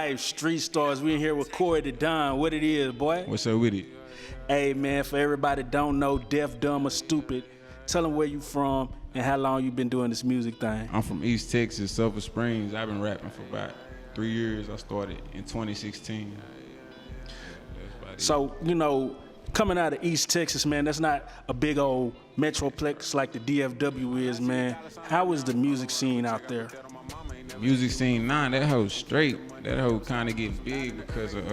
Reallyfe, Street Stars. We in here with Cory Tha Don. What it is, boy? What's up with it? Hey, man, for everybody that don't know, deaf, dumb, or stupid, tell them where you from and how long you been doing this music thing. I'm from East Texas, Sulphur Springs. I've been rapping for about 3 years. I started in 2016. So, you know, coming out of East Texas, man, that's not a big old metroplex like the DFW is, man. How is the music scene out there? Music scene, that hoe straight. That hoe kind of getting big because of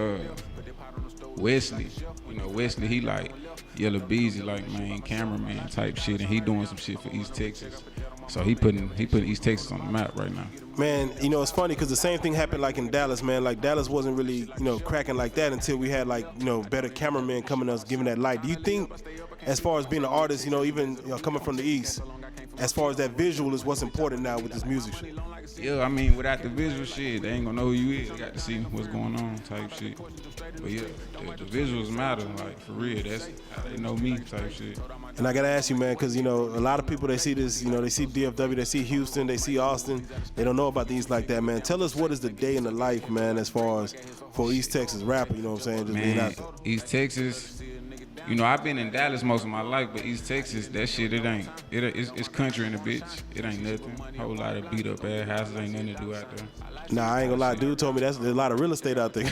Wesley. You know, Wesley, he like Yellow Beezy, like main cameraman type shit, and he doing some shit for East Texas. So he putting East Texas on the map right now. Man, you know, it's funny because the same thing happened like in Dallas, man. Like Dallas wasn't really, you know, cracking like that until we had like, you know, better cameramen coming to us, giving that light. Do you think, as far as being an artist, you know, even coming from the East, as far as that visual is what's important now with this music shit? Yeah, I mean, without the visual shit, they ain't gonna know who you is. They got to see what's going on type shit. But yeah, the visuals matter, like for real. That's how they know me type shit. And I gotta ask you, man, because you know a lot of people, they see this, you know, they see DFW, they see Houston, they see Austin, they don't know about these like that, man. Tell us what is the day in the life, man, as far as for East Texas rapper, you know what I'm saying? Just man, being out there. East Texas, you know, I've been in Dallas most of my life, but East Texas, that shit, it's country in the bitch. It ain't nothing. Whole lot of beat up ass houses, ain't nothing to do out there. Nah, I ain't gonna lie, dude told me there's a lot of real estate out there.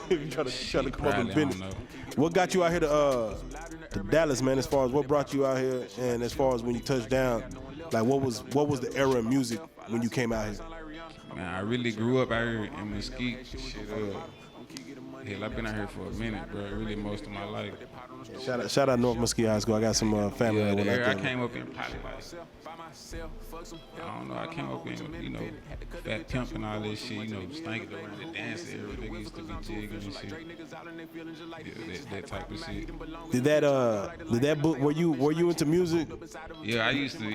You try to come up with business. What got you out here to Dallas, man, as far as what brought you out here, and as far as when you touched down, like what was the era of music when you came out here? Man, I really grew up out here in Mesquite. Shit, hell, I've been out here for a minute, bro. Really, most of my life. Shout out North Mesquite High School. I got some family yeah, that went out there. I came up in probably like, I don't know, I came up in, you know, Fat Pimp and all this shit, you know, stinking around the dance area. Niggas used to be jigging and shit. Yeah, that type of shit. Did that book, were you into music? Yeah, I used to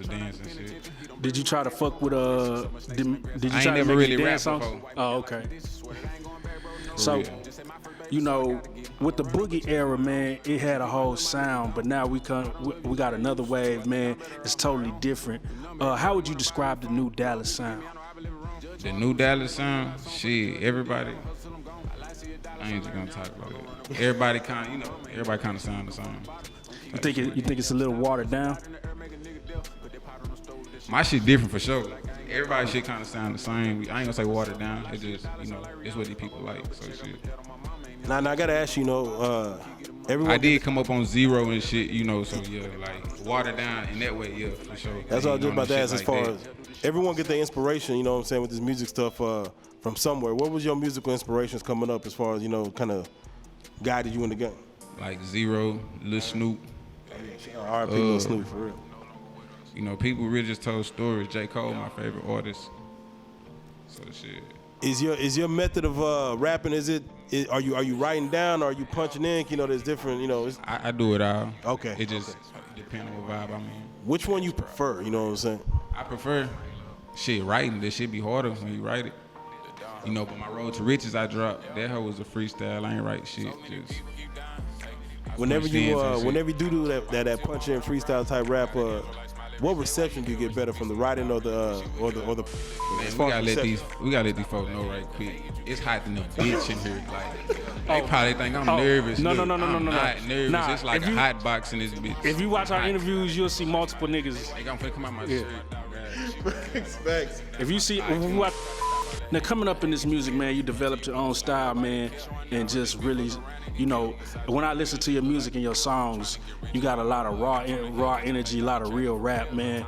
dance and shit. Did you try to fuck with did you I try ain't to never make really dance rapped songs? before. Oh, okay. For So, real. you know, with the boogie era, man, it had a whole sound, but now we got another wave, man. It's totally different. How would you describe the new Dallas sound? The new Dallas sound, shit, everybody, I ain't just gonna talk about it. Everybody kind of sound the same. You think it's a little watered down? My shit different for sure. Everybody shit kind of sound the same. I ain't gonna say watered down. It's just, you know, it's what these people like. So shit. Now I gotta ask you, you know, everyone. I did come up on zero and shit, you know. So yeah, like watered down in that way, yeah, for sure. That's what I was just about to ask. As like far that. as everyone get their inspiration, you know what I'm saying, with this music stuff from somewhere. What was your musical inspirations coming up as far as, you know, kind of guided you in the game? Like Zero, Lil Snoop. R.I.P. Lil Snoop, for real. You know, people really just told stories. J. Cole, my favorite artist. So shit. Is your method of rapping? Are you writing down? Or are you punching ink? You know, there's different. You know, I do it all. Okay. It just depends on what vibe I'm in. Which one you prefer? You know what I'm saying? I prefer shit writing. This shit be harder when you write it. You know, but my Road to Riches I dropped, that hoe was a freestyle. I ain't write shit. Just whenever you do that punch in freestyle type rap, what reception do you get better from the writing or the Man, we gotta let these folks know right quick. It's hot in the bitch in here. Like they probably think I'm nervous. No. I'm not nervous. Nah, it's like a hot box in this bitch. If you watch our interviews, you'll see multiple niggas. They gonna come out my Yeah. shirt. Facts. If you watch, now coming up in this music, man, you developed your own style, man, and just really, you know, when I listen to your music and your songs, you got a lot of raw energy, a lot of real rap, man.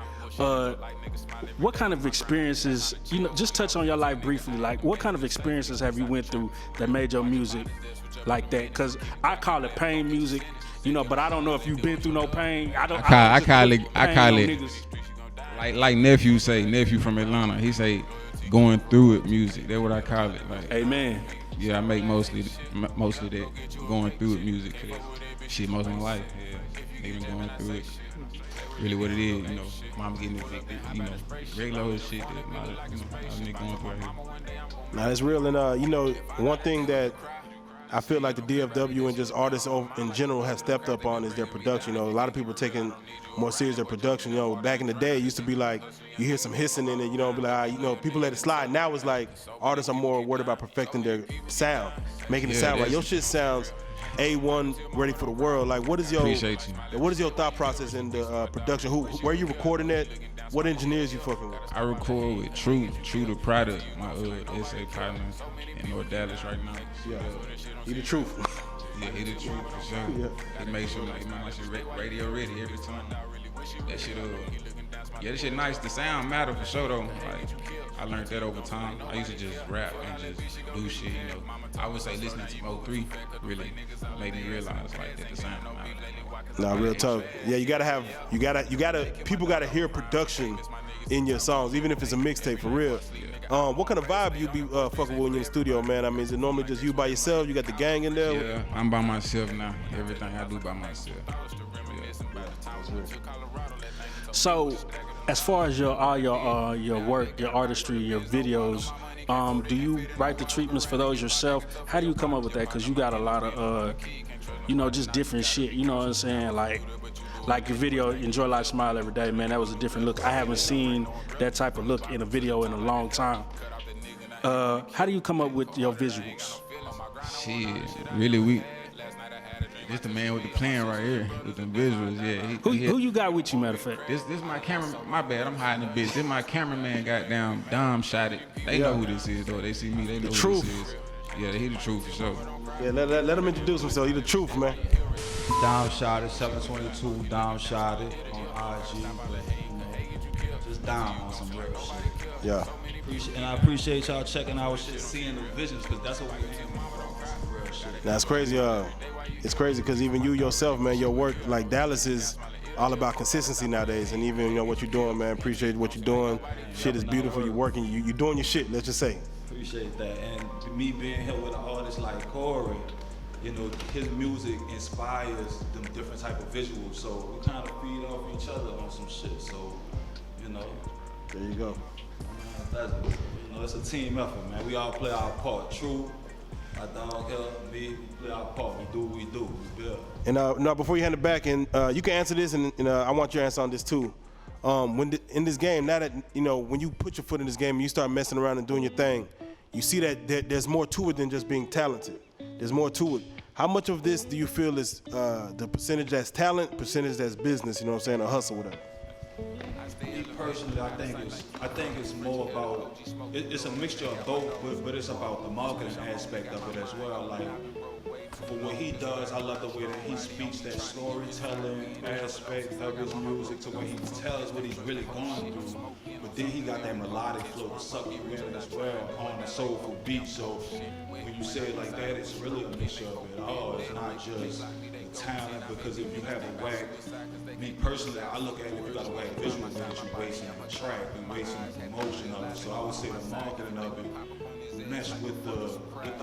What kind of experiences, you know, just touch on your life briefly, like what kind of experiences have you went through that made your music like that? Because I call it pain music, you know, but I don't know if you've been through no pain. I call it like nephew from Atlanta. He say going through it music. That's what I call it. Like, amen. Yeah, I make mostly that going through it music. Shit, most of my life. Yeah, even going through it. Really what it is, you know. Mom getting evicted, you know, regular shit that my nigga going through right here. Now that's real, and you know, one thing that I feel like the DFW and just artists in general have stepped up on is their production. You know, a lot of people taking more serious their production. You know, back in the day, it used to be like you hear some hissing in it. You know, be like, you know, people let it slide. Now it's like artists are more worried about perfecting their sound, making it sound right. Your shit sounds A1, ready for the world. Like, what is your thought process in the production? Where you recording at? What engineers you fucking with? I record with True the Product, my SA partner in North Dallas right now. Yeah, he the truth. Yeah, he the truth for sure. Yeah. He makes sure like my shit radio ready every time. That shit yeah, this shit nice. The sound matter for sure though. Like I learned that over time. I used to just rap and just do shit, you know. I would say listening to O3 really made me realize like that the sound matter. Nah, real talk. Yeah, people gotta hear production in your songs, even if it's a mixtape for real. What kind of vibe you be fucking with when you're in the studio, man? I mean, is it normally just you by yourself? You got the gang in there? Yeah, I'm by myself now. Everything I do by myself. So, as far as all your work, your artistry, your videos, do you write the treatments for those yourself? How do you come up with that? Because you got a lot of, you know, just different shit. You know what I'm saying? Like your video, Enjoy Life, Smile Every Day, man, that was a different look. I haven't seen that type of look in a video in a long time. How do you come up with your visuals? Shit, really, this the man with the plan right here, with the visuals, yeah. Who you got with you, matter of fact? This my camera, my bad, I'm hiding a bitch. This my cameraman goddamn Dom shot it. They know who this is though, they see me, they know who this is. Yeah, he the truth for sure. Yeah, let him introduce himself, he the truth, man. Dom shot it, 722, Dom shot it on IG, you know, just Dom on some real shit. Yeah. And I appreciate y'all checking our shit, seeing the visions, because that's what we do. Real shit. That's crazy. It's crazy because even you yourself, man, your work, like Dallas is all about consistency nowadays. And even, you know, what you're doing, man, appreciate what you're doing. Shit is beautiful, you're working, you're doing your shit, let's just say. Appreciate that. And me being here with an artist like Cory, you know, his music inspires them different type of visuals. So we kind of feed off each other on some shit. So, you know. There you go. You know, it's a team effort, man. We all play our part. True, my dog here, me, we play our part. We do what we do. We build. And now, before you hand it back, and you can answer this, and I want your answer on this too. In this game, now that, you know, when you put your foot in this game and you start messing around and doing your thing, you see that there's more to it than just being talented. There's more to it. How much of this do you feel is the percentage that's talent, percentage that's business, you know what I'm saying, or hustle, whatever? Me personally, I think it's more about, it's a mixture of both, but it's about the marketing aspect of it as well. Like, for what he does, I love the way that he speaks that storytelling aspect of his music to where he tells what he's really going through. But then he got that melodic flow to suck you in as well on the soulful beat. So when you say it like that, it's really a mixture of it all. It's not just talent, because if you have a whack, me personally, I look at it, if you got a whack visual, then you're wasting the track and wasting the promotion of it. So I would say the marketing of it mesh with the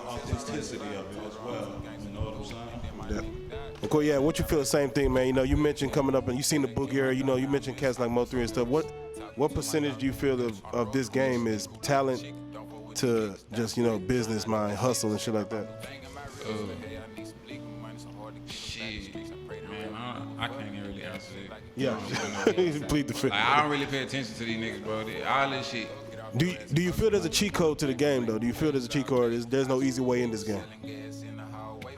authenticity of it as well. You know what I'm saying? Yeah. Well, cool, yeah, what you feel the same thing, man? You know, you mentioned coming up and you seen the book era, you know, you mentioned cats like Mo3 and stuff. What percentage do you feel of this game is talent to just, you know, business mind, hustle and shit like that? Shit, man, I can't even really answer it. Yeah, plead the fifth. Like, I don't really pay attention to these niggas, bro. All this shit. Do you feel there's a cheat code to the game, though? Do you feel there's a cheat code? There's no easy way in this game?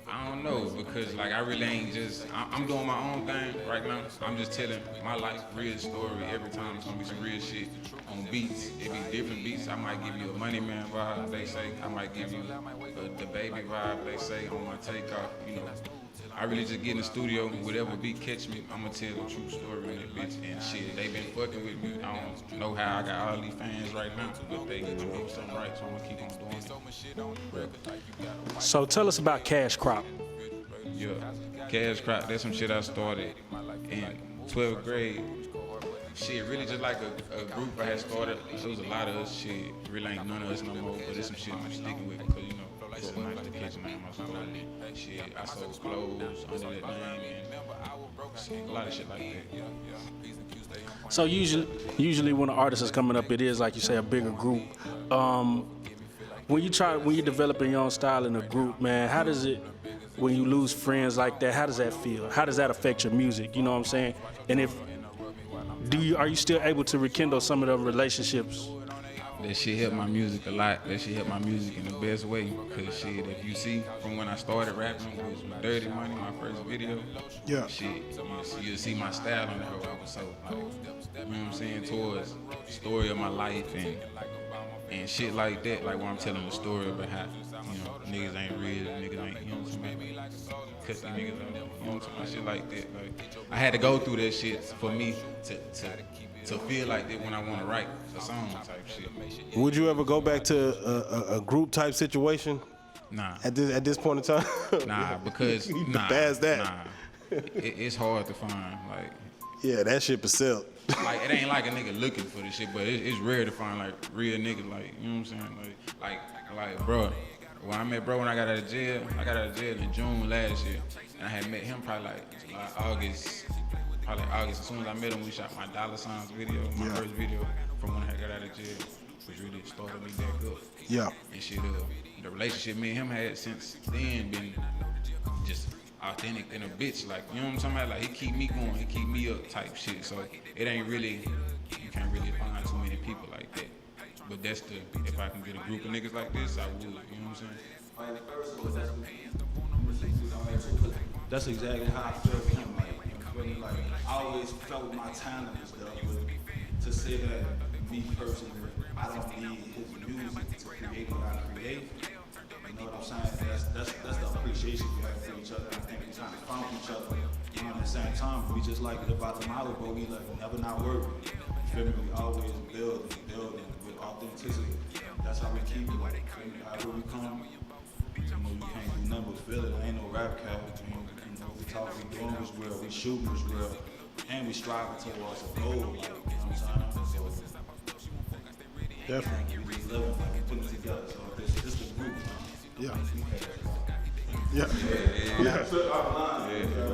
I don't know, because like I really ain't just, I'm doing my own thing right now. I'm just telling my life, real story. Every time it's gonna be some real shit on beats. It be different beats. I might give you a Money Man vibe, they say. I might give you the Baby vibe, they say, on my takeoff, you know. I really just get in the studio, whatever beat catch me, I'ma tell the true story in it, bitch. And shit, they been fucking with me. I don't know how I got all these fans right now, but they get to do something right, so I'm gonna keep on doing it. So tell us about Cash Crop. Yeah, Cash Crop, that's some shit I started in 12th grade. Shit, really just like a group I had started. There was a lot of us, shit, really ain't none of us no more, but it's some shit I'm sticking with because, you know, it's a nice to catch name or something. Shit, I sold clothes under that name and a lot of shit like that. So usually when an artist is coming up, it is, like you say, a bigger group. when you're developing your own style in a group, man, how does it, when you lose friends like that, how does that feel? How does that affect your music? You know what I'm saying? And are you still able to rekindle some of the relationships? That shit helped my music a lot. That shit helped my music in the best way. Cause shit, if you see from when I started rapping, it was with Dirty Money, my first video. Yeah. Shit, you'll see my style on the whole episode. Like, you know what I'm saying? Towards the story of my life and shit like that. Like when I'm telling the story about how, you know, niggas ain't real, niggas ain't, you know what I'm saying? Cut the niggas out, you know what I'm saying? Shit like that. Like, I had to go through that shit for me to feel like that when I want to write a song type shit. Would you ever go back to a group type situation? Nah. At this point in time? Nah, because past that. Nah. It's hard to find. Like, yeah, that shit percent. like it ain't like a nigga looking for this shit, but it's rare to find like real niggas. Like, you know what I'm saying? Like, bro. When I met bro when I got out of jail in June last year, and I had met him probably like August. As soon as I met him, we shot my Dollar Signs video, my first video from when I got out of jail, which really started me back up. Yeah. And shit, the relationship me and him had since then been just authentic and a bitch. Like, you know what I'm talking about? Like, he keep me going, he keep me up type shit. So it ain't really, you can't really find too many people like that. But that's if I can get a group of niggas like this, I would, you know what I'm saying? That's exactly how I feel with him. Like, I always felt my talent and stuff, but to say that me personally, I don't need his music to create what I create. You know what I'm saying? That's the appreciation we have for each other. I think we kind of found each other. You know, at the same time, we just like it about the model, but we like never not working. You feel me? We always building with authenticity. That's how we keep it. Like, however we come, you know, you can't do nothing but feel it. There ain't no rap cap. We talk, we doing was real, we shooting was real, and we striving towards a goal, like, you know what I'm saying? So, Definitely. we just living, like, we putting it together, so this the group, Yeah. Yeah.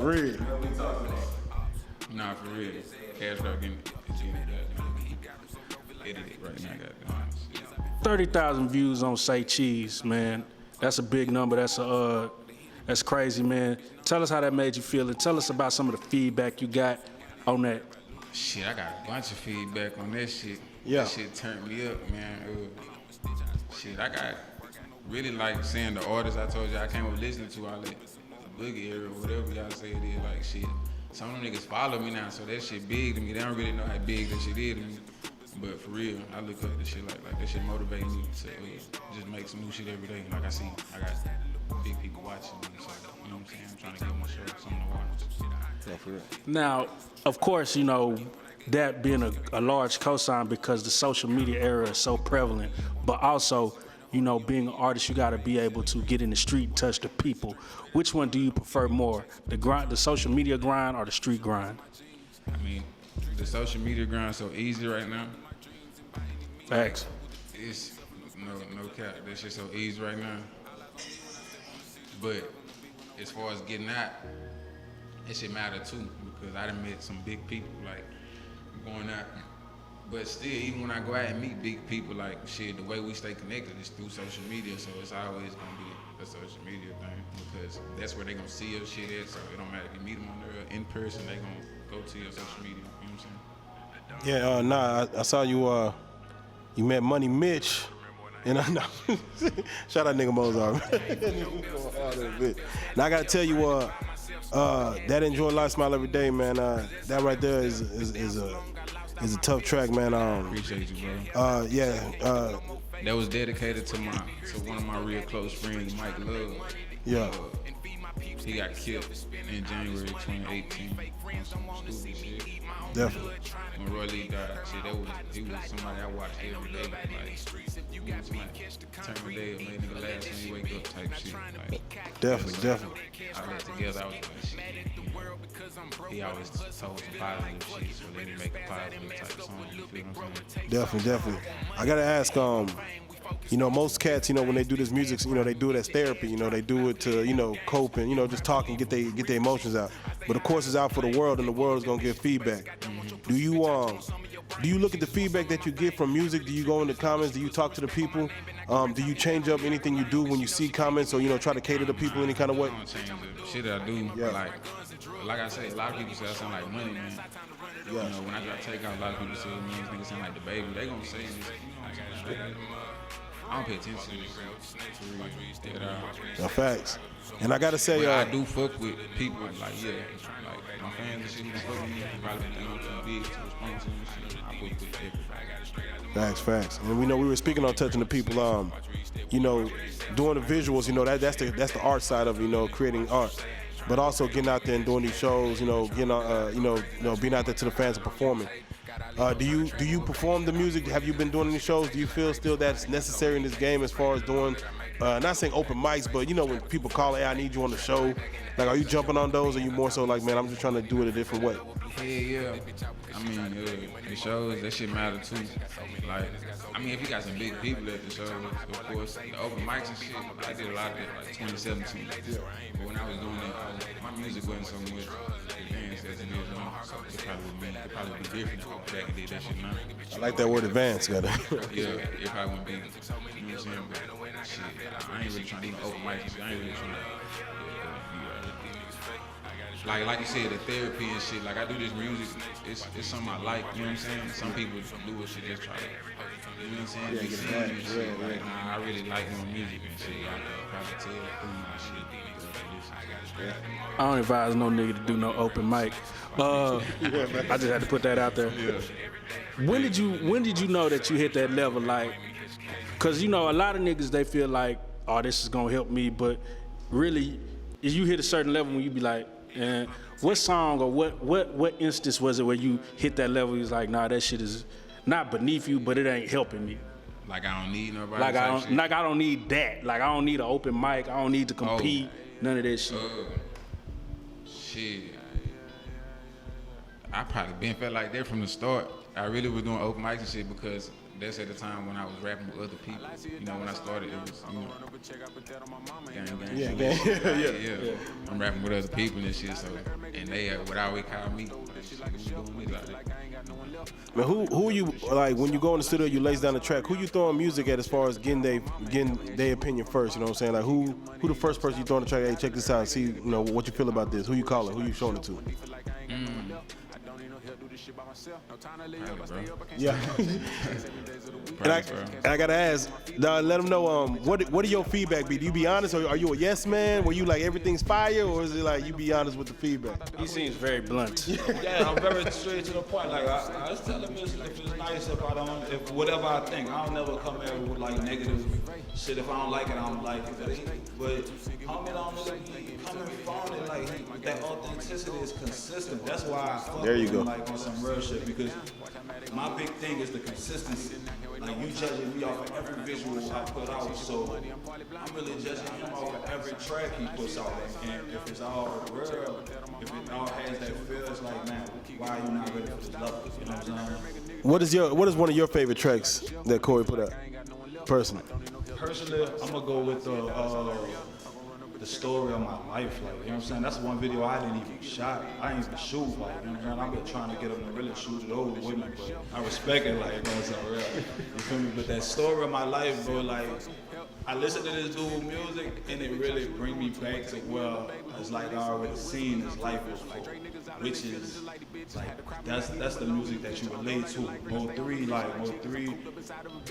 Real. Nah, for real. Cash Rock getting edited right now, goddamn. 30,000 views on Say Cheese, man. That's a big number. That's crazy, man. Tell us how that made you feel, and tell us about some of the feedback you got on that. Shit, I got a bunch of feedback on that shit. Yeah. That shit turned me up, man. Shit, I got really like seeing the artists I told you I came up listening to, all that Boogie era, whatever y'all say it is, like shit. Some of them niggas follow me now, so that shit big to me. They don't really know how big that shit is to me. But for real, I look up the shit like that shit motivate me to just make some new shit every day. Like I got big people watching me, so you know what I'm saying? I'm trying to give my show something to watch. Yeah, for real. Now, of course, you know, that being a large cosign because the social media era is so prevalent, but also, you know, being an artist, you gotta be able to get in the street and touch the people. Which one do you prefer more, the social media grind or the street grind? I mean, the social media grind so easy right now. Facts. It's no cap. That shit so easy right now. But as far as getting out, it should matter too, because I done met some big people, like, going out. But still, even when I go out and meet big people, like, shit, the way we stay connected is through social media, so it's always gonna be a social media thing, because that's where they gonna see your shit at, so it don't matter if you meet them on there in person, they gonna go to your social media, you know what I'm saying? Yeah, I saw you, you met Money Mitch. And I know, shout out nigga Mozart. Now I gotta tell you, that Enjoy Life Smile Every Day, man. That right there is a tough track, man. Appreciate you, bro. Yeah. That was dedicated to one of my real close friends, Mike Love. Yeah. He got killed in January 2018 on some stupid shit. Definitely. When Roy Lee died, shit, he was somebody I watched every day. Like, you know, somebody turn the day up, make nigga laugh when you wake up type shit. Like, Definitely. I got together, I was like, shit. He always told some positive shit, so they make a positive type song, you feel what I'm saying? Definitely. I gotta ask, you know, most cats, you know, when they do this music, you know, they do it as therapy. You know, they do it to, you know, cope and, you know, just talk and get their emotions out. But of course, it's out for the world, and the world is gonna give feedback. Do you do you look at the feedback that you get from music? Do you go in the comments? Do you talk to the people? Do you change up anything you do when you see comments, or try to cater to people any kind of way? I don't change the shit that I do. Yeah. Like I say, a lot of people say I sound like Money, man. Yeah. You know, when I got take out, a lot of people say, man, these niggas sound like the baby. They gonna say this. I don't pay attention to this shit. No, facts. And I gotta say, but I do fuck with people, like my fans and shit who fuck with me, probably think I'm too big to respond to and shit. I fuck with everybody. Facts. And we were speaking on touching the people, doing the visuals, that's the art side of, creating art. But also getting out there and doing these shows, getting being out there to the fans and performing. Do you perform the music? Have you been doing any shows? Do you feel still that's necessary in this game as far as doing, not saying open mics, but when people call, hey, I need you on the show, like, are you jumping on those, or are you more so like, man, I'm just trying to do it a different way? Yeah. I mean, the shows, that shit matter too. Like, I mean, if you got some big people at the shows, of course, the open mics and shit, I did a lot of that, like 2017. But when I was doing that, my music wasn't so much advanced as it is now, so it probably would be different if I back and did that shit now. I like that word advanced, got it. Yeah, it probably wouldn't be, you know what I'm saying? But shit, I ain't really trying to even open mics and shit. I ain't really trying to. Like you said, the therapy and shit, like I do this music, it's something I like, you know what I'm saying? Some people do it, shit, just try to, you know what I'm saying? Yeah, Be get seen it and shit. Like, nah, I really like doing music and shit. I can probably tell through my shit. I don't advise no nigga to do no open mic. I just had to put that out there. Yeah. When did you know that you hit that level? Like, cause a lot of niggas, they feel like, oh, this is gonna help me, but really, if you hit a certain level when you be like, and what song or what instance was it where you hit that level? He's like, nah, that shit is not beneath you, but it ain't helping me. Like I don't need nobody. Like I don't need that. Like I don't need an open mic. I don't need to compete. None of that shit. Shit. I probably been felt like that from the start. I really was doing open mics and shit because that's at the time when I was rapping with other people. When I started, it was, gang. Yeah. I'm rapping with other people and shit, so, and they would always call me. Man, who you, like, when you go in the studio, you lays down the track, who you throwing music at as far as getting their opinion first, you know what I'm saying? Like, who the first person you throwing the track, hey, check this out and see, what you feel about this? Who you calling? Who you showing it to? Yeah. And I gotta ask, let them know, what do your feedback be? Do you be honest, or are you a yes man? Where you like everything's fire, or is it like you be honest with the feedback? He seems very blunt. Yeah, I'm very straight to the point. Like I just tell them if it's nice, if whatever I think, I don't never come here with like negative shit. If I don't like it, I don't like it. But homie don't really come and phone it. Like that authenticity is consistent. That's why I fuck there you with go. him, like on some real shit, because my big thing is the consistency. Like you judging me off of every visual I put out, so I'm really judging him off of every track he puts out. And if it's all real, if it all has that feel, it's like, man, why are you not ready for this level? You know what I'm saying? What is one of your favorite tracks that Cory put out, personally? Personally, I'm gonna go with the story of my life, like, you know what I'm saying? That's one video I didn't even shot. I didn't even shoot, like, you know what I'm saying? I've been trying to get him to really shoot it over with me, but I respect it, like, it's real. You feel me? But that story of my life, bro, like, I listen to this dude's music and it really bring me back to where it's like I already seen his life before, which is like that's the music that you relate to. Mo 3,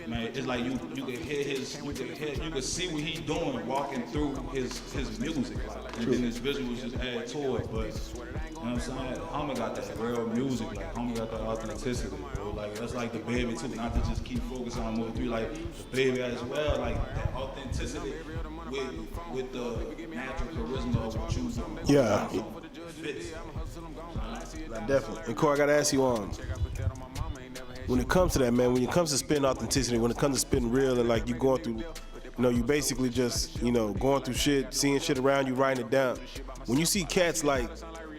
man, it's like you can hear you can see what he doing walking through his music, like, and then his visuals just add to it. But you know what I'm saying? Homie got that real music, like homie got that authenticity, bro. Like that's like the baby too. Not to just keep focusing on Mo 3, like the baby as well, like that authenticity with the natural charisma of what you do. Yeah. Fits. Definitely. And Cory, I gotta ask you, when it comes to that, man, when it comes to spitting authenticity, when it comes to spitting real, and like you going through, you basically just, going through shit, seeing shit around you, writing it down. When you see cats like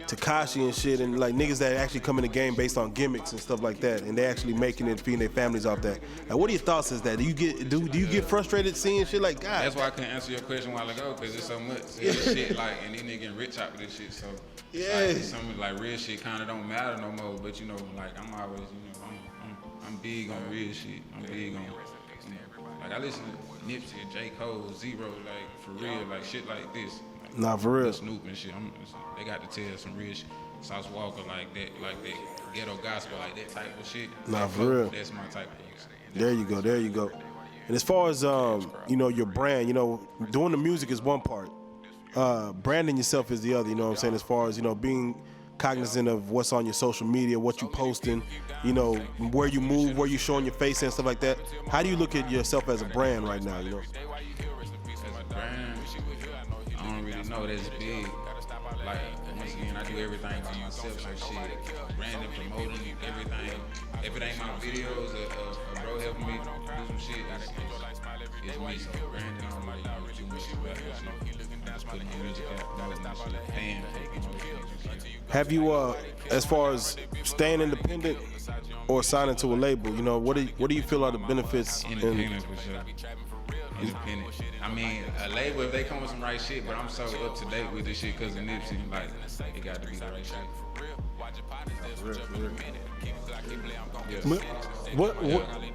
Tekashi and shit, and like niggas that actually come in the game based on gimmicks and stuff like that, and they actually making it, feeding their families off that. Like, what are your thoughts as that? Do you get frustrated seeing shit like God? That's why I couldn't answer your question a while ago, because there's so much shit, like, and these niggas getting rich out of this shit, so yeah, like, some like real shit kind of don't matter no more. But like I'm always, I'm big on real shit. I'm big on, like I listen to Nipsey and J. Cole, Zero, like for real, like shit like this. Like, Nah, for real. Snoop and shit. They got to tell some real shit. Sauce Walker like that ghetto gospel, like that type of shit. Nah, for real. That's my type of music. There you go, there you go. And as far as you know, your brand, you know, doing the music is one part. Branding yourself is the other, you know what I'm saying? As far as, you know, being cognizant of what's on your social media, what you posting, you know, where you move, where you showing your face and stuff like that. How do you look at yourself as a brand right now, you know? As a brand, I don't really know. That's big. Like, once again, I do everything by myself, so shit, branding, promoting, everything. If it ain't my videos, a bro helping me do some shit, it's me. So branding, I don't like too much about that shit. Just putting my music out, promoting my shit, paying for promotion. Have you, as far as staying independent or signing to a label, you know, what do you feel are the benefits? Independent for sure. Independent. I mean, a label if they come with some right shit, but I'm so up to date with this shit because of Nipsey. Like, it got to be the right shit. Yeah. What?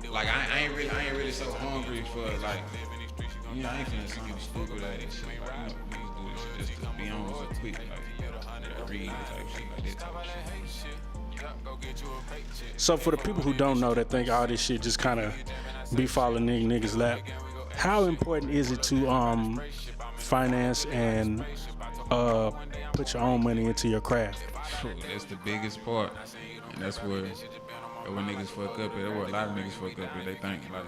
Like, I ain't really so hungry for like, you know, I ain't finna something stupid like that shit. Like, you know, niggas do this shit just to be on so quick, like read type shit, like that type of shit. So for the people who don't know, that think all this shit just kind of be falling in niggas' lap, how important is it to finance and put your own money into your craft? That's the biggest part, and that's where niggas fuck up. That's where a lot of niggas fuck up. They think like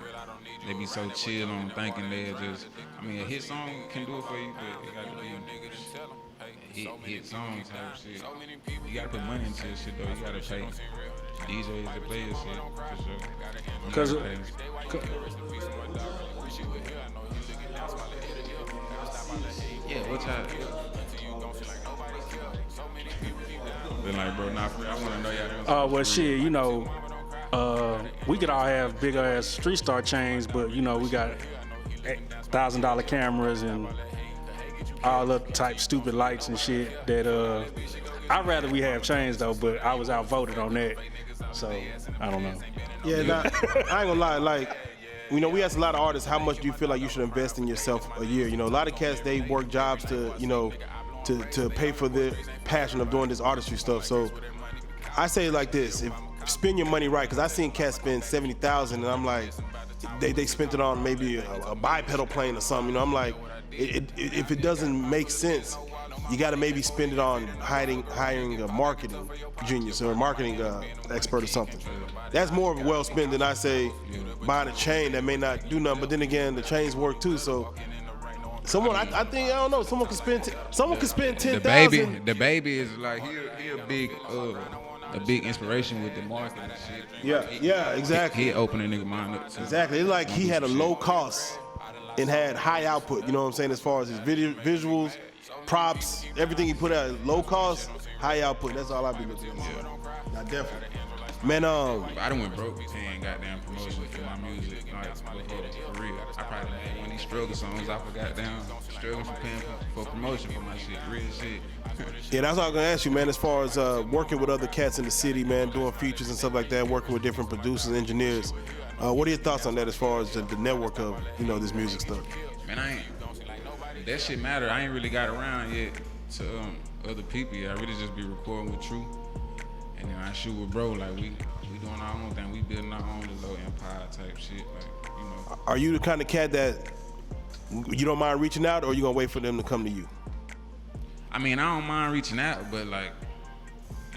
they be so chill on thinking they just. I mean, a hit song can do it for you, but it got to be hit songs type shit. You gotta put money into this shit though. You gotta pay DJs to play this shit for sure. Because yeah, what y'all? Been like, bro, nah, I want to know y'all. well, shit, you know, we could all have big ass street star chains, but you know, we got $1,000 cameras and all the type stupid lights and shit that I'd rather we have chains though, but I was outvoted on that, so I don't know. Yeah, nah, I ain't gonna lie, like, you know, we ask a lot of artists, how much do you feel like you should invest in yourself a year? You know, a lot of cats, they work jobs to, you know, to pay for the passion of doing this artistry stuff. So I say it like this, if spend your money right, because I seen cats spend $70,000 and I'm like, they spent it on maybe a bipedal plane or something, you know, I'm like, if it doesn't make sense, you gotta maybe spend it on hiring a marketing genius or a marketing expert or something. That's more well spent than I say buying a chain that may not do nothing, but then again, the chains work too, so someone, I think, I don't know, someone could spend $10,000. The baby is like, he a big inspiration with the marketing shit. Yeah, exactly. He opened a nigga mind up too. Exactly, it's like he had a low cost and had high output, you know what I'm saying, as far as his visuals, props, everything he put out, low cost, high output, that's all I be looking for. Now, definitely. Man, I done went broke paying goddamn promotion for my music, like, for real. I probably made one of these struggle songs. I forgot down, struggling for paying for promotion for my shit, real shit. Yeah, that's what I was gonna ask you, man. As far as working with other cats in the city, man, doing features and stuff like that, working with different producers, engineers. What are your thoughts on that as far as the network of, you know, this music stuff? Man, that shit matter. I ain't really got around yet to other people yet. I really just be recording with True. And then I shoot with bro, like we doing our own thing. We building our own little empire type shit, like, you know. Are you the kind of cat that you don't mind reaching out, or you gonna wait for them to come to you? I mean, I don't mind reaching out, but like,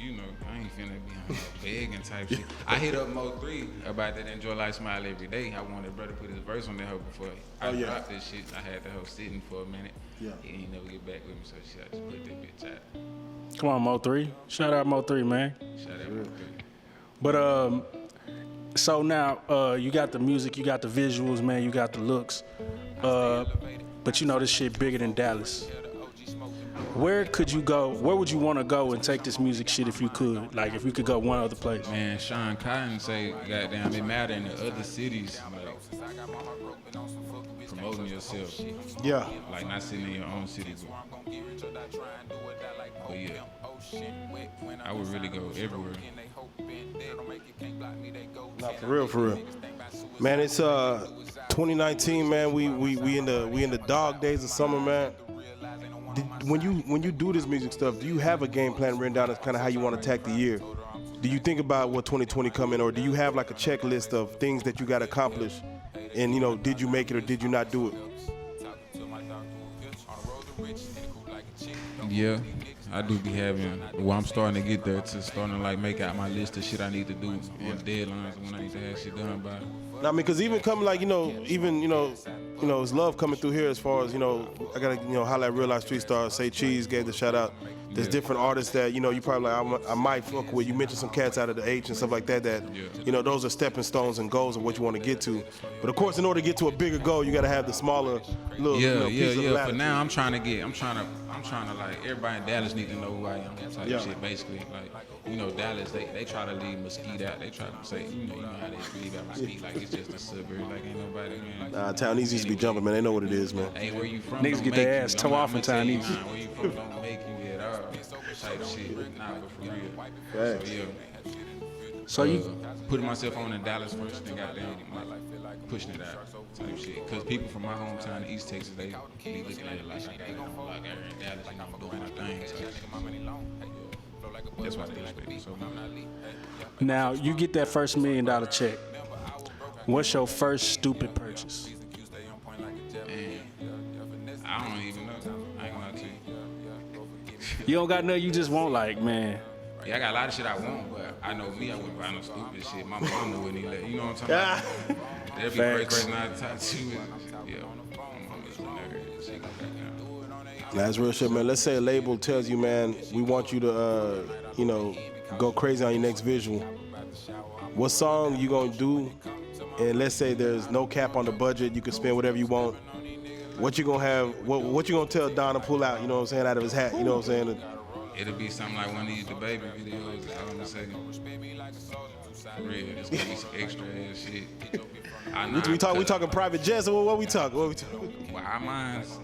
you know, I ain't finna be on no begging type shit. I hit up Mo3 about that Enjoy Life Smile Every Day. I wanted brother to put his verse on that hoe before I dropped this shit. I had the hoe sitting for a minute. Yeah. He ain't never get back with me, so shit, I just put that bitch out. Come on, Mo3. Shout out Mo3, man. Shout out Mo3. But so now you got the music, you got the visuals, man, you got the looks. But you know this shit bigger than Dallas. Where could you go? Where would you want to go and take this music shit if you could? Like if you could go one other place. Man, Sean Cotton say, goddamn, it matter in the other cities. Like, promoting yourself. Yeah. Like not sitting in your own city. But yeah, I would really go everywhere. Nah, for real, for real. Man, it's 2019, man. We in the dog days of summer, man. When you do this music stuff, do you have a game plan written down as kind of how you want to attack the year? Do you think about what 2020 coming, or do you have like a checklist of things that you got to accomplish? And you know, did you make it or did you not do it? Yeah, I do be having. Well, I'm starting to get there to starting to like make out my list of shit I need to do on deadlines when I need to have shit done by. I mean, because even coming like, it's love coming through here as far as, I got to, highlight Real-Life Street Stars, Say Cheese gave the shout out. There's different artists that, you probably like, I might fuck with. You mentioned some cats out of the H and stuff like that, those are stepping stones and goals of what you want to get to. But of course, in order to get to a bigger goal, you got to have the smaller little, piece of latitude. For now, I'm trying to like, everybody in Dallas need to know who I am type shit, basically. Like, Dallas, they try to leave Mesquite out. They try to say, you know how they leave out Mesquite, like it's just a suburb, like ain't nobody, man. Nah, town easy to be jumping, man. They know what it is, man. Hey, where you from? Niggas get their ass toe off in town easy. Where you from don't make you at all. Type shit, nah, but for real. Right. So yeah. So you putting myself on in Dallas first, and goddamn, like pushing it out type shit. Cause people from my hometown in East Texas, they be looking at it like I got it on lock out here in Dallas, and I'm doing my thing. So that's why they respect me so much. now you get that first $1 million check. What's your first stupid purchase? And I don't even know. I ain't gonna lie to you. You don't got nothing you just want, like, man. Yeah, I got a lot of shit I want, but I know me, I wouldn't buy no stupid shit. My mama wouldn't even let, you know what I'm talking about? That'd be the first person I'd talk to. Yeah, my mama's a nerd. She go back down. That's real shit, man. Let's say a label tells you, man, we want you to, go crazy on your next visual. What song you gonna do? And let's say there's no cap on the budget, you can spend whatever you want. What you gonna have? What you gonna tell Don to pull out? You know what I'm saying? Out of his hat. You know what I'm saying? It'll be something like one of these DaBaby videos. That's all I'm gonna say. For real, it's gonna be some extra ass shit. We talking private jets, or what we talking? Well, our minds,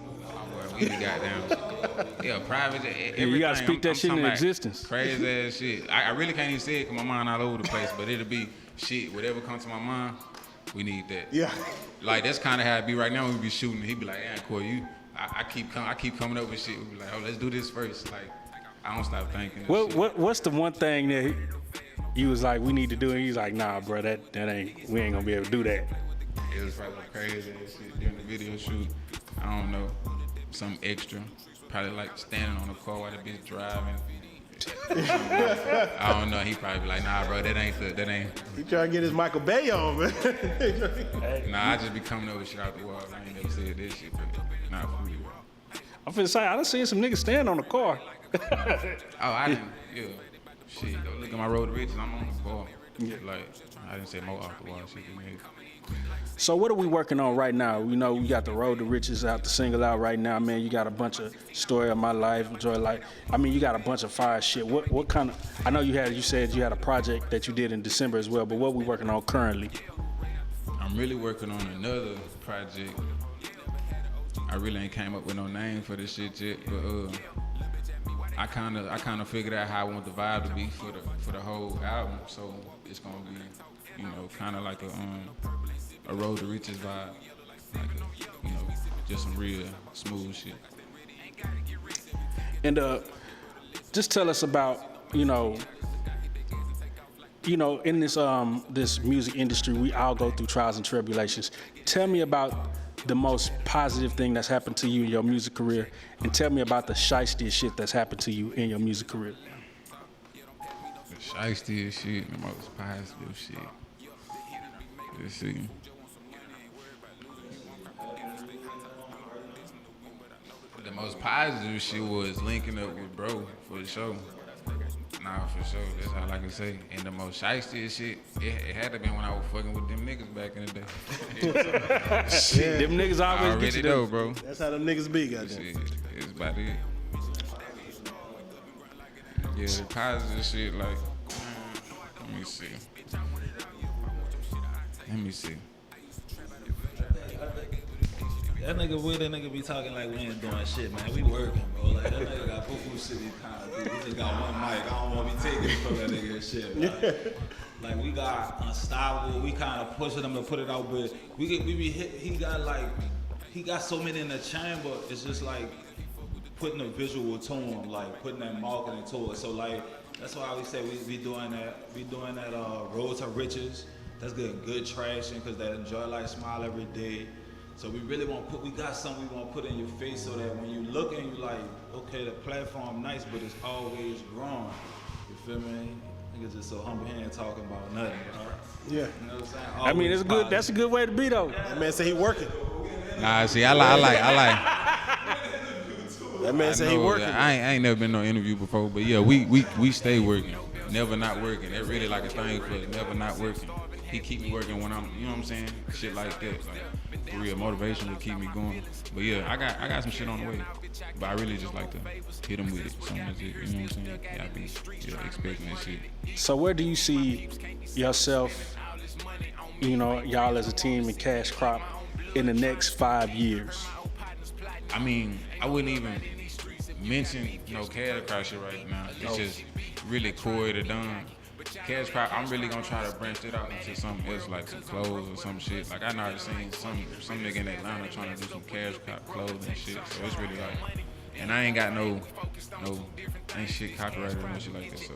we got down. Yeah, private jet. You gotta speak that shit into like existence. Crazy ass shit. I really can't even say it because my mind all over the place. But it'll be shit. Whatever comes to my mind, we need that. Yeah. Like that's kind of how it be right now when we be shooting. He be like, "Yeah, Cory, I keep coming up with shit." We be like, "Oh, let's do this first." Like I don't stop thinking. What's the one thing that he was like, we need to do? And he's like, nah, bro, that ain't, we ain't gonna be able to do that. It was probably crazy ass shit during the video shoot. I don't know, some extra. Probably like standing on the car while the bitch driving. I don't know. He probably be like, nah, bro, that ain't. He trying to get his Michael Bay on, man. Nah, I just be coming over shit out the wall. I ain't never said this shit, but not for real. I'm finna say, I done seen some niggas stand on the car. I didn't. Yeah. Shit, go look at my road to riches. I'm on the car. Yeah. Like, I didn't say more off the wall shit. So what are we working on right now? We got the Road to Riches out, the single out right now, man. You got a bunch of Story of My Life, Joy Life. I mean, you got a bunch of fire shit. What kind of? I know you said you had a project that you did in December as well, but what we working on currently? I'm really working on another project. I really ain't came up with no name for this shit yet, but I kind of figured out how I want the vibe to be for the whole album. So it's gonna be, kind of like a Road to Riches vibe, like just some real smooth shit. And just tell us about in this this music industry, we all go through trials and tribulations. Tell me about the most positive thing that's happened to you in your music career, and tell me about the shiesty shit that's happened to you in your music career. The shiesty shit, the most positive shit. Let's see. The most positive shit was linking up with bro for the show. Nah, for sure. That's all I can say. And the most shiesty shit, it had to be when I was fucking with them niggas back in the day. Shit, them niggas always get you know, bro. That's how them niggas be, goddamn. Shit, it's about it. Yeah, the positive shit, like, let me see. That nigga be talking like we ain't doing shit, man. We working, bro. Like that nigga got poo-poo shit he kinda do. We just got one mic. I don't wanna be taking it from that nigga and shit, man. Like we got Unstoppable, we kinda pushing him to put it out, but we be hit, he got so many in the chamber, it's just like putting a visual to him, like putting that marketing to it. So like that's why we say we doing that Road to Riches. That's getting good traction because that Enjoy Life Smile every day. So we really we got something we want to put in your face so that when you look and you like, okay, the platform nice, but it's always growing. You feel me? Niggas just so humble, he ain't talking about nothing, bro. Yeah. You know what I'm saying? I mean, it's good. That's a good way to be though. That man said he working. Nah, see, I like. That man said he working. I ain't never been no interview before, but yeah, we stay working, never not working. That really like a thing for never not working. He keep me working when I'm, you know what I'm saying? Shit like that, like real motivation to keep me going. But yeah, I got some shit on the way, but I really just like to hit him with it. So that's it, you know what I'm saying? Yeah, I be expecting that shit. So where do you see yourself, you know, y'all as a team in Cash Crop in the next 5 years? I mean, I wouldn't even mention no Cash Crop shit right now. It's just really Cory Tha Don. Cash Crop, I'm really gonna try to branch it out into something else, like some clothes or some shit. Like I know I've seen some nigga in Atlanta trying to do some Cash Crop clothes and shit. So it's really like, and I ain't got ain't shit copyrighted or no shit like that. So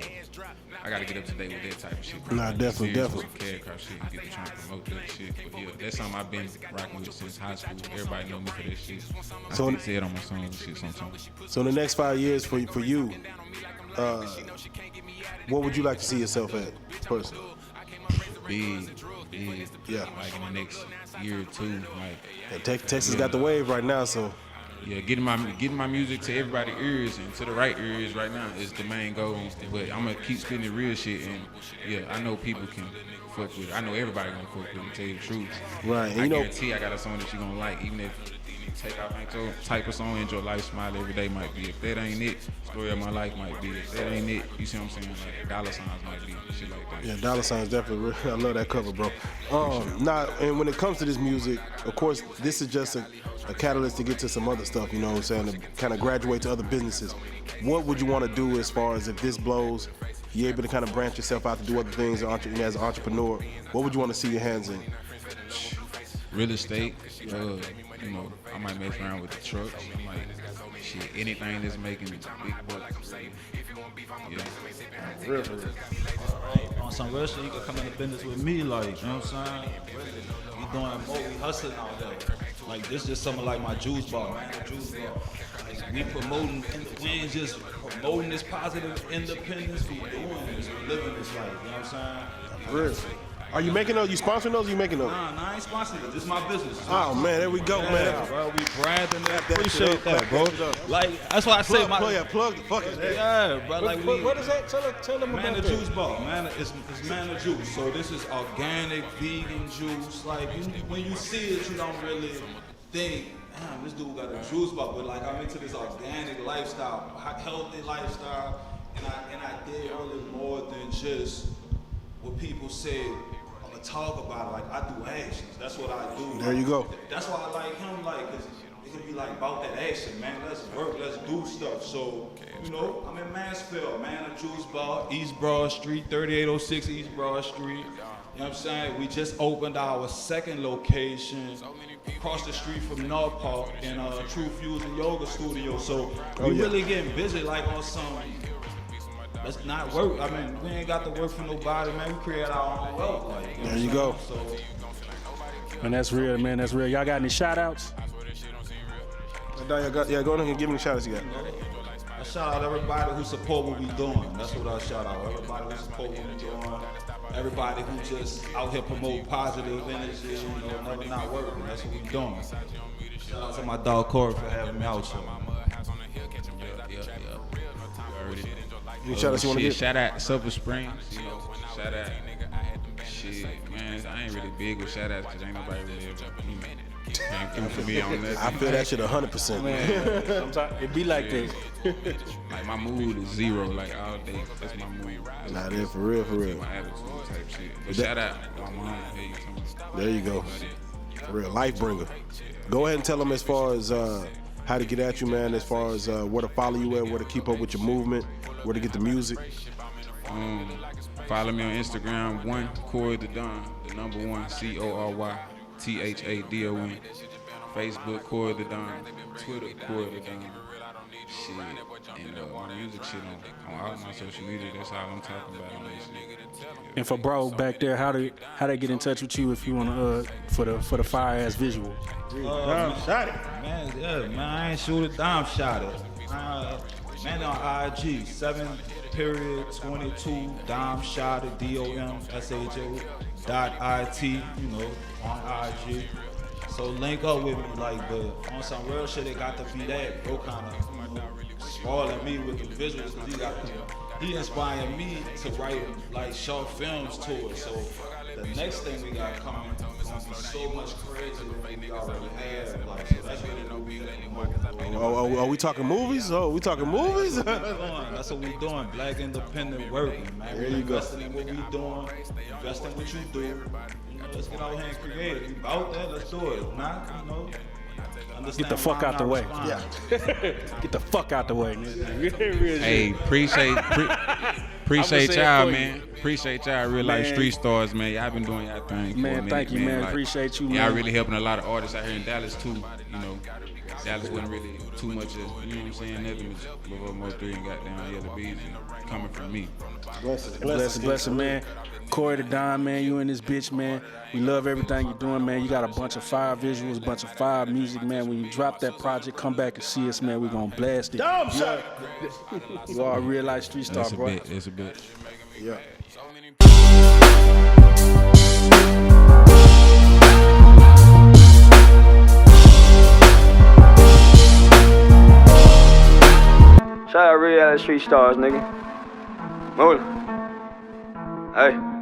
I gotta get up to date with that type of shit. Nah, definitely. Some Cash Crop shit and get to trying to promote that shit. But yeah, that's something I've been rocking with since high school. Everybody know me for that shit. I still say it on my songs and shit sometimes. So in the next 5 years for you, what would you like to see yourself at, personally? Big. Yeah. Like in the next year or two, like. And Texas got the wave right now, so. Yeah, getting my music to everybody's ears and to the right ears right now is the main goal. But I'm gonna keep spitting the real shit, and yeah, I know people can fuck with it. I know everybody gonna fuck with it, to tell you the truth. Right, and I you know, guarantee I got a song that you gonna like, even if you take out my type of song, Enjoy Life Smile Every Day might be. If that ain't it, Story of My Life might be. If that ain't it, you see what I'm saying? Like dollar signs might be, shit like that. Yeah, dollar signs definitely real. I love that cover, bro. Now, and when it comes to this music, of course, this is just a catalyst to get to some other stuff, you know what I'm saying, to kind of graduate to other businesses. What would you want to do as far as if this blows, you're able to kind of branch yourself out to do other things as an entrepreneur? What would you want to see your hands in? Real estate, you know, I might mess around with the trucks. I might, shit, anything that's making big bucks. Yeah. Real. On some real shit, you can come into business with me, like, you know what I'm saying? We doing more, we hustling out there. Like, this just something like my juice bar, man, the juice bar. Like, we ain't just promoting this positive independence, we doing this, we living this life, you know what I'm saying? Real. Are you making those? You sponsoring those? Or you making those? Nah, I ain't sponsoring it. This is my business. Oh man, there we go, man. Bro, we branding that. That Appreciate shit that, up, bro. clap that shit up. Like, that's why I say Plug the fucking. Yeah, bro. Like, What is that? Tell them Man, about the that. juice bar, man, it's man the juice. So this is organic, vegan juice. Like when you see it, you don't really think, damn, this dude got a juice bar. But like I'm into this organic lifestyle, healthy lifestyle, and I did really more than just what people say. I'ma talk about it. Like I do actions. That's what I do. There you go. That's why I like him. Like, cause it can be like about that action, man. Let's work. Let's do stuff. So. You know, I'm in Mansfield, man, a juice bar, East Broad Street, 3806 East Broad Street. You know what I'm saying? We just opened our second location across the street from North Park in True Fusion Yoga Studio. So we really getting busy like on some, let's not work. I mean, we ain't got to work for nobody, man. We create our own wealth. Like, There you go. So, And that's real, man. That's real. Y'all got any shout outs? Go ahead and give me the shout outs you got. I shout out everybody who support what we doing. That's what I shout out. Everybody who support what we doing. Everybody who just out here promote positive energy, you know, never not working. That's what we doing. Shout out to my dog Cory for having me out here. Any shout outs you want to give? Shout out Silver Springs. You know, shout out. Shit, man, I ain't really big with shout outs because ain't nobody really ever came through for me on that. I feel that shit 100%. Man, sometimes it be like that. Like my mood is zero, like all day. That's my mood. Nah, that for real. My attitude type shit. But shout out my mom. Hey, There you go. Real life bringer. Go ahead and tell them as far as how to get at you, man, as far as where to follow you at, where to keep up with your movement, where to get the music. Follow me on Instagram, Cory Tha Don, the number 1, CoryThadon. Facebook, Cory Tha Don. Twitter, Cory Tha Don. Shit, and my music shit on all my social media. That's all I'm talking about on this shit. And for bro back there, how they get in touch with you if you wanna for the fire ass visual? Shot it. Man, I ain't shoot it, Dom shot it. Man on IG, 7.22, Dom shot it, DOMSHO.IT, you know, on IG. So link up with me, like, but on some real shit, it got to be that. Bro kind of, you know, spoiling me with the visuals, because he inspired me to write, like, short films to it. So the next thing we got coming is gonna be so much crazier than we already have. Like, so that's really what we doing. Are we talking movies? Oh, we talking movies? That's what we doing. Black independent working, man. There We you go. investing in what we doing, investing in what you do. You know, let's get out here and create. If you about that, let's do it. Not, you know. Get the fuck out the way. Yeah. Get the fuck out the way. Hey, appreciate say it y'all, for man. Appreciate y'all, Real Life Man. Street Stars, man. Y'all been doing y'all thing for a Man, minute, thank you, man. Like, Appreciate you, y'all man. really helping a lot of artists out here in Dallas too. You know, Dallas wasn't really too much of, you know what I'm saying, nothing but more 3 and goddamn Yellow Bees and coming from me. Blessing, man. Cory Tha Don, man, you in this bitch, man. We love everything you're doing, man. You got a bunch of fire visuals, bunch of fire music, man. When you drop that project, come back and see us, man. We gonna blast it. Dumb shot. You are a real life street star, That's a bro. bit. It's a bit. Yeah. Shout out Reallyfe Street Stars, nigga. Move. Hey.